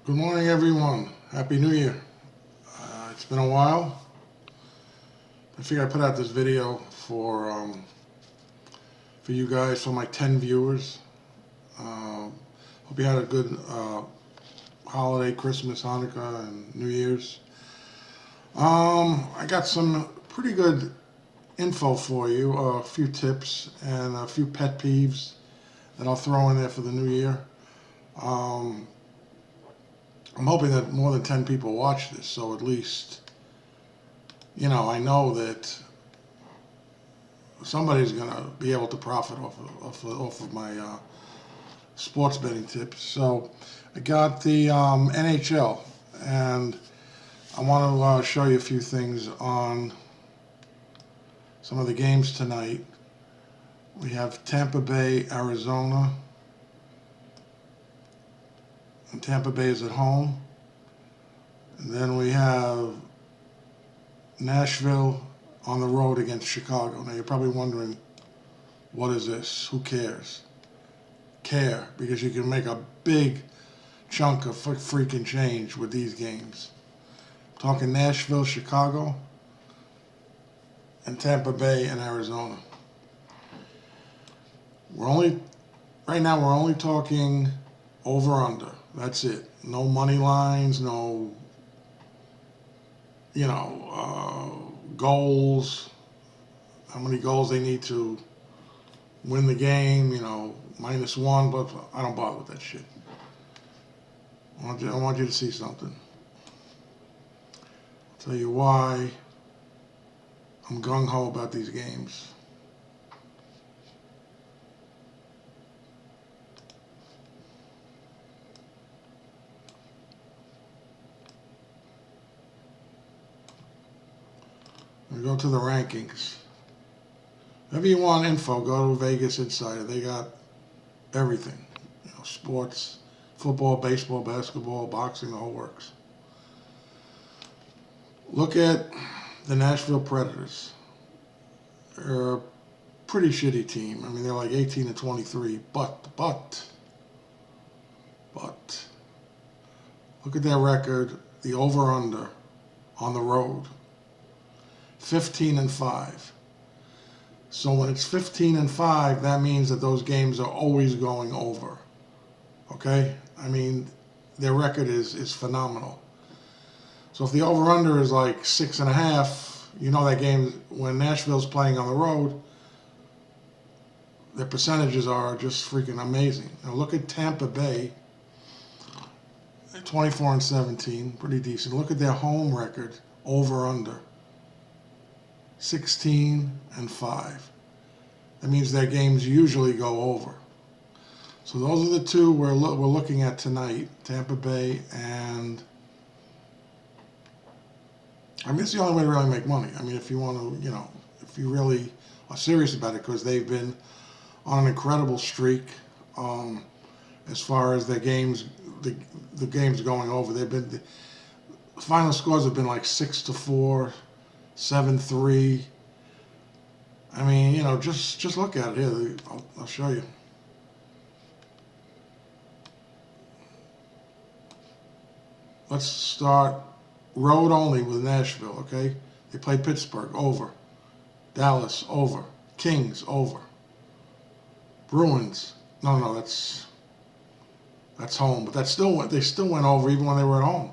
Good morning, everyone. Happy New Year. It's been a while. I figured I'd put out this video for you guys, for my 10 viewers. Hope you had a good holiday, Christmas, Hanukkah, and New Year's. I got some pretty good info for you, a few tips and a few pet peeves that I'll throw in there for the new year. Um, I'm hoping that more than 10 people watch this, so at least, I know that somebody's going to be able to profit off of my sports betting tips. So I got the NHL, and I want to show you a few things on some of the games tonight. We have Tampa Bay, Arizona, and Tampa Bay is at home. And then we have Nashville on the road against Chicago. Now you're probably wondering, what is this? Who cares? Care, because you can make a big chunk of freaking change with these games. I'm talking Nashville, Chicago, and Tampa Bay and Arizona. Right now we're only talking over under. That's it. No money lines, no, goals, how many goals they need to win the game, -1, but I don't bother with that shit. I want you to see something. I'll tell you why I'm gung-ho about these games. We go to the rankings. Whenever you want info, go to Vegas Insider. They got everything. Sports, football, baseball, basketball, boxing, the whole works. Look at the Nashville Predators. They're a pretty shitty team. I mean, they're like 18-23, but look at their record, the over-under on the road. 15-5. So when it's 15-5, that means that those games are always going over. Okay? I mean, their record is phenomenal. So if the over-under is like 6.5, that game, when Nashville's playing on the road, their percentages are just freaking amazing. Now look at Tampa Bay, 24-17, pretty decent. Look at their home record, over-under. 16-5. That means their games usually go over. So those are the two we're looking at tonight, Tampa Bay and... I mean, it's the only way to really make money. I mean, if you want to, if you really are serious about it, because they've been on an incredible streak as far as their games, the games going over. The final scores have been like 6-4, 7-3. I mean, just look at it here. I'll show you. Let's start road only with Nashville, okay? They played Pittsburgh, over. Dallas, over. Kings, over. Bruins, no, that's home, but they still went over even when they were at home.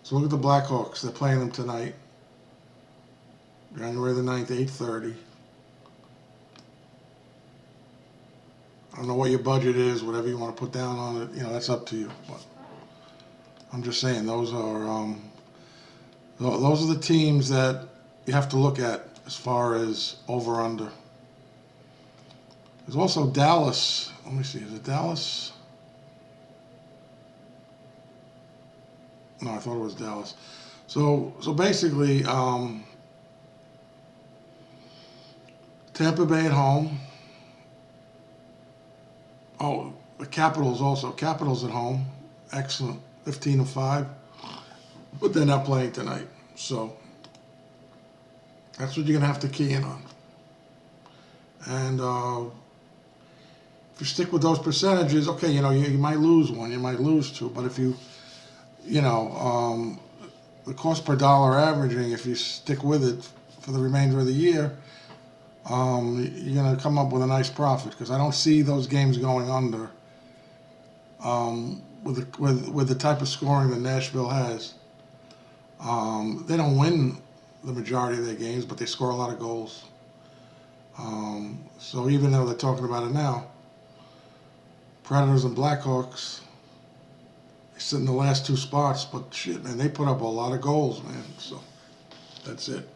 So look at the Blackhawks. They're playing them tonight. January the 9th, 8:30. I don't know what your budget is, whatever you want to put down on it, that's up to you. But I'm just saying, those are the teams that you have to look at as far as over-under. There's also Dallas. Let me see, is it Dallas? No, I thought it was Dallas. So basically, Tampa Bay at home. Oh, the Capitals also. Capitals at home. Excellent. 15-5. But they're not playing tonight. So that's what you're going to have to key in on. And if you stick with those percentages, okay, you might lose one, you might lose two, but if the cost per dollar averaging, if you stick with it for the remainder of the year, you're going to come up with a nice profit, because I don't see those games going under with the type of scoring that Nashville has. They don't win the majority of their games, but they score a lot of goals. So even though they're talking about it now, Predators and Blackhawks, they sit in the last two spots, but shit, man, they put up a lot of goals, man. So that's it.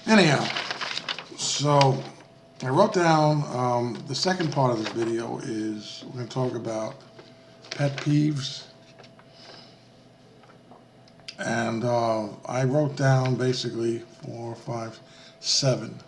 Anyhow, so I wrote down the second part of this video is we're going to talk about pet peeves. And I wrote down basically 4, 5, 7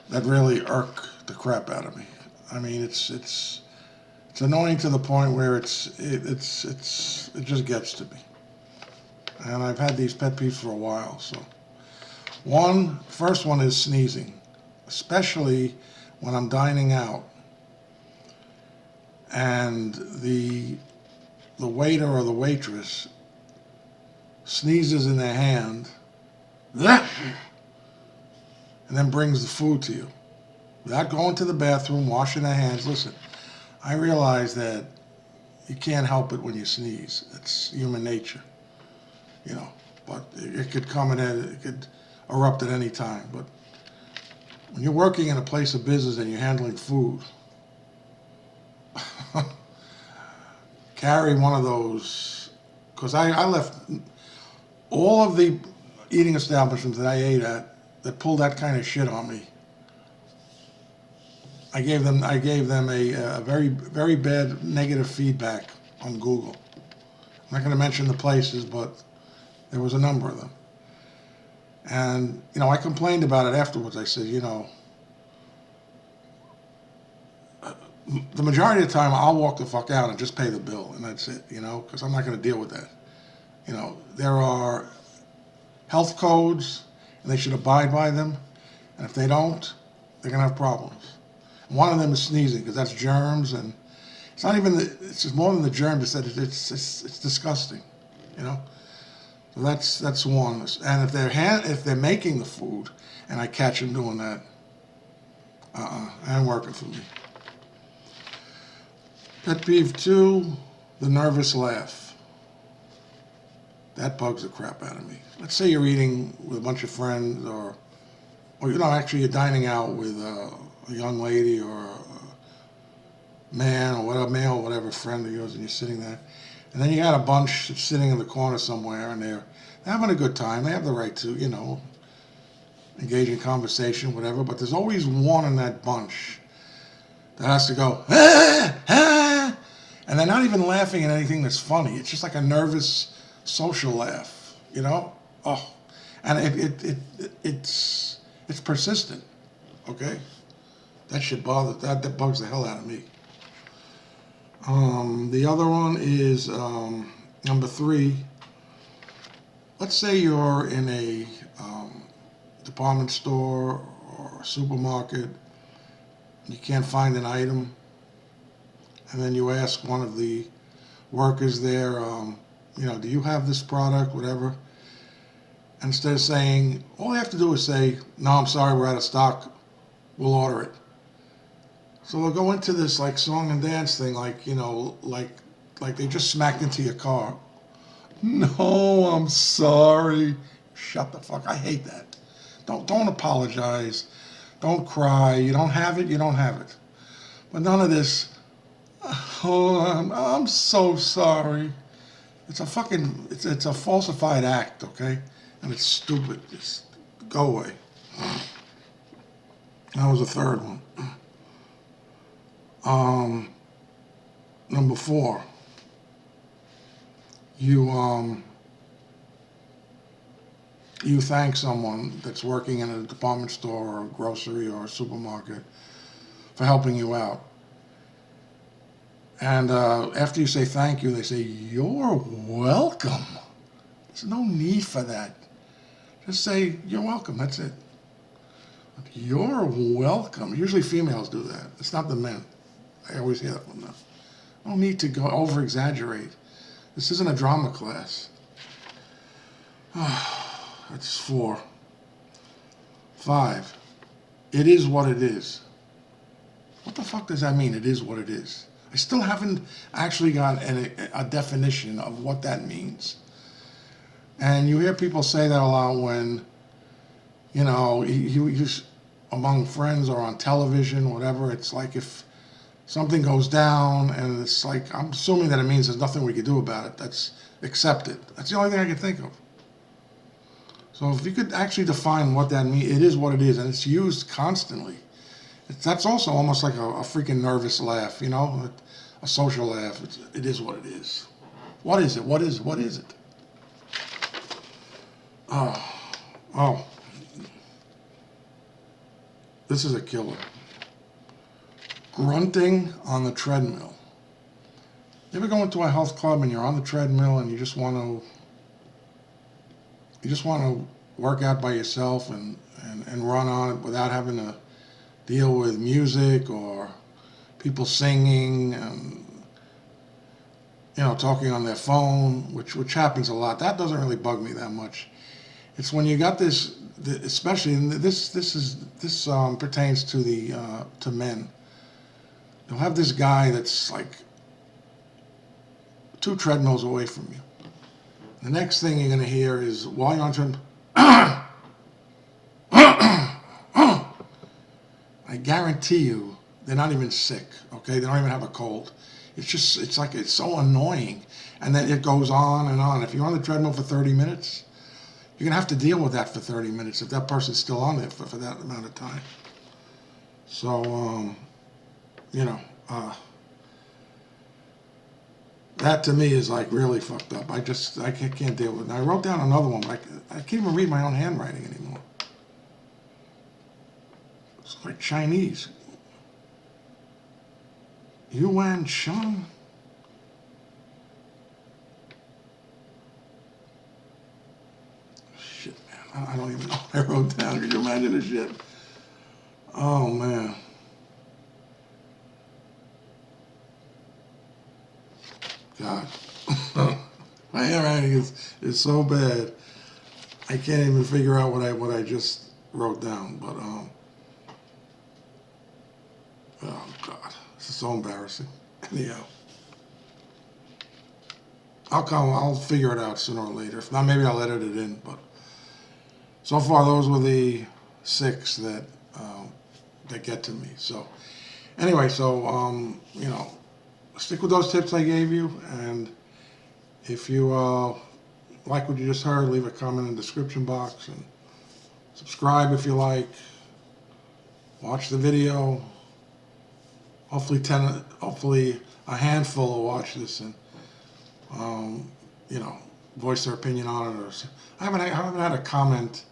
that really irk the crap out of me. I mean, it's annoying to the point where it just gets to me. And I've had these pet peeves for a while. So, first one is sneezing, especially when I'm dining out and the waiter or the waitress sneezes in their hand and then brings the food to you without going to the bathroom, washing their hands. Listen, I realize that you can't help it when you sneeze. It's human nature, but it could come it could erupt at any time. But when you're working in a place of business and you're handling food, carry one of those, because I left all of the eating establishments that I ate at that pulled that kind of shit on me. I gave them a very, very bad negative feedback on Google. I'm not going to mention the places, but there was a number of them. And, I complained about it afterwards. I said, the majority of the time I'll walk the fuck out and just pay the bill, and that's it, because I'm not going to deal with that. There are health codes, and they should abide by them. And if they don't, they're going to have problems. One of them is sneezing, because that's germs, and it's not even it's just more than the germs. It's disgusting, So that's one. And if they're making the food, and I catch them doing that, ain't working for me. Pet peeve 2, the nervous laugh. That bugs the crap out of me. Let's say you're eating with a bunch of friends, or actually you're dining out with a young lady or a man or whatever, male or whatever friend of yours, and you're sitting there, and then you got a bunch that's sitting in the corner somewhere, and they're having a good time. They have the right to, engage in conversation, whatever. But there's always one in that bunch that has to go, and they're not even laughing at anything that's funny. It's just like a nervous social laugh, Oh, and it's persistent. Okay, that shit bothers that bugs the hell out of me. The other one is number 3. Let's say you're in a department store or a supermarket. You can't find an item, and then you ask one of the workers there, do you have this product, whatever? And instead of saying, all they have to do is say, no, I'm sorry, we're out of stock, we'll order it. So they'll go into this like song and dance thing, like they just smacked into your car. No, I'm sorry. Shut the fuck. I hate that. Don't apologize. Don't cry. You don't have it. You don't have it. But none of this. Oh, I'm so sorry. It's a fucking. It's a falsified act, okay? And it's stupid. Just go away. That was the third one. Number 4. You thank someone that's working in a department store or a grocery or a supermarket for helping you out. And after you say thank you, they say, you're welcome. There's no need for that. Just say, you're welcome. That's it. You're welcome. Usually females do that. It's not the men. I always hear that from them. No need to go over exaggerate. This isn't a drama class. That's 4. 5. It is what it is. What the fuck does that mean? It is what it is. I still haven't actually got a definition of what that means. And you hear people say that a lot when, you know, you among friends or on television, whatever. It's like if something goes down and it's like, I'm assuming that it means there's nothing we can do about it. That's accepted. That's the only thing I can think of. So if you could actually define what that means, it is what it is, and it's used constantly. That's also almost like a freaking nervous laugh, you know, a social laugh. It is what it is. What is it? What is it? Oh, this is a killer. Grunting on the treadmill. You ever go into a health club and you're on the treadmill and you just want to work out by yourself and run on it without having to deal with music or people singing and, you know, talking on their phone, which happens a lot. That doesn't really bug me that much. It's when you got this, especially this pertains to to men. You'll have this guy that's like 2 treadmills away from you. The next thing you're going to hear is, while you're on treadmill, I guarantee you, they're not even sick, okay? They don't even have a cold. It's like, it's so annoying. And then it goes on and on. If you're on the treadmill for 30 minutes, you're going to have to deal with that for 30 minutes if that person's still on there for that amount of time. So, you know, that to me is like really fucked up. I can't deal with it. And I wrote down another one, but I can't even read my own handwriting anymore. It's like Chinese. Yuan Shang? Shit, man. I don't even know what I wrote down. Can you imagine this shit? Oh, man. God. My handwriting is so bad. I can't even figure out what I just wrote down. But oh God, this is so embarrassing. Anyhow, I'll figure it out sooner or later. If not, maybe I'll edit it in. But so far, those were the 6 that get to me. So anyway, so you know, stick with those tips I gave you, and if you like what you just heard, leave a comment in the description box, and subscribe if you like. Watch the video. Hopefully a handful will watch this and you know, voice their opinion on it. Or I haven't had a comment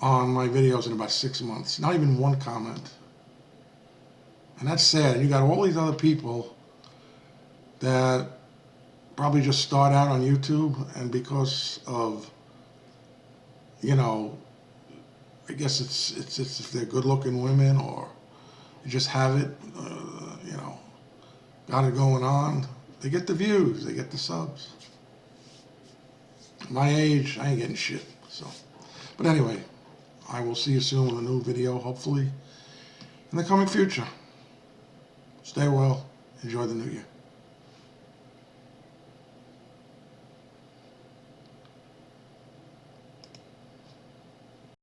on my videos in about 6 months. Not even one comment. And that's sad. You got all these other people that probably just start out on YouTube, and because of, you know, I guess it's if they're good-looking women or you just have it, you know, got it going on, they get the views, they get the subs. My age, I ain't getting shit. So, but anyway, I will see you soon with a new video, hopefully in the coming future. Stay well. Enjoy the new year.